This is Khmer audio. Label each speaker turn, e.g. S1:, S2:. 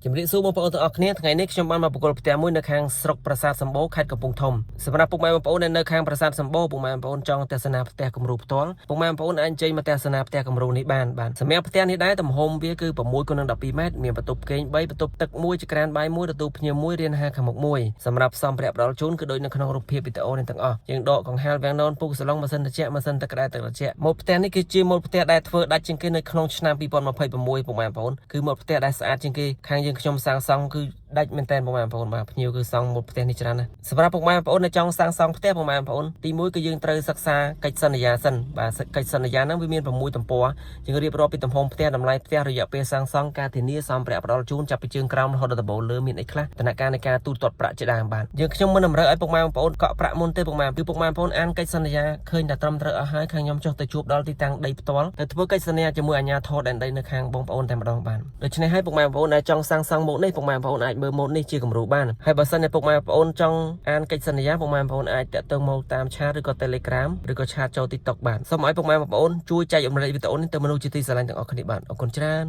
S1: ជំរាបសួរបងប្អូនទាំងអស់គ្នាថ្ងៃនេះខ្ញុំបានមកប្រកល់ផ្ទះមួយនៅខាងស្រុកប្រាសាទសម្បូរខេត្តកំពង់ធំសម្រាប់ពុកម៉ែបងប្អូននៅខាងប្រាសាទសម្បូរពុកម៉ែបងប្អូនចង់ទស្សនាផ្ទះគំរូផ្ទាល់ពុកម៉ែបងប្អូនអាចចេញមកទស្សនាផ្ទះគំរូនេះបានសម្រាប់ផ្ទះនេះដែរទំហំវាគឺ6x12ម៉ែត្រមានបន្ទប់គេង3បន្ទប់ទឹក1ចក្រានបាយ1ទទួលភ្ញៀវ1រៀនហាខាងមុខ1សម្រាប់សម្ភារៈផ្ដល់ជូនគឺដូចនៅក្នុងរូបភាពវីដេអូនេះទាំងអស់យើងដកកង្ហារវាំងននពុកសាឡុងម៉ាស៊ីនត្រជាក់ម៉ាស៊ីនទឹកក្តៅទឹកត្រជាក់ម៉ូដផ្ទះនេះគឺជាម៉ូដផ្ទះដែលធ្វើដាច់ជាងគេនៅក្នុងឆ្នាំ2026ពុកម៉ែបងប្អូនគឺម៉ូដផ្ទះដែលស្អាតជាងគេខាងយើងខ្ញុំសាងសង់គឺដាច់មែនតើបងប្អូនបាទភ្ញៀវគឺសង់មុតផ្ទះនេះច្រើនណាស់សម្រាប់ពុកម៉ែបងប្អូនដែលចង់សាងសង់ផ្ទះពុកម៉ែបងប្អូនទី1គឺយើងត្រូវសិក្សាកិច្ចសន្យាសិនបាទកិច្ចសន្យាហ្នឹងវាមាន6ទំព័រយើងរៀបរាប់ពីទំហំផ្ទះតម្លៃផ្ទះរយៈពេលសាងសង់ការធានាសម្ភារៈផ្ដល់ជូនចាប់ពីជើងក្រោមរហូតដល់ដំបូលលើមានអីខ្លះដំណាក់កាលនៃការទូទាត់ប្រាក់ជាដើមបាទយើងខ្ញុំមិនតម្រូវឲ្យពុកម៉ែបងប្អូនកក់ប្រាក់មុនទេពុកម៉ែគឺពុកម៉ែបងប្អូនអានកិច្ចសន្យាឃើញតែត្រឹមត្រូវអស់ហើយខាងខ្ញុំចុះទៅជួបដល់ទីតាំងដីផ្ទាល់ទៅធ្វើកិច្ចសន្យាជាមួយអាជ្ញាធរដែនដីនៅខាងបងប្អូនតែម្ដងបាទដូច្នេះហើយពុកម៉ែបងប្អូនដែលចង់សាងសង់ម៉ូដនេះពុកម៉ែបងប្អូនអាចមើលម៉ូដនេះជាគំរូបានហើយបើសិនជាពុកម៉ែបងប្អូនចង់អានកិច្ចសន្យាពុកម៉ែបងប្អូនអាចតាក់ទងមកតាមឆាតឬក៏ Telegram ឬក៏ឆាតចូល TikTok បាទសូមឲ្យពុកម៉ែបងប្អូនជួយចែករំលែកវីដេអូនេះទៅមនុស្សជាទីស្រឡាញ់ទាំងអស់គ្នាបាទអរគុណច្រើន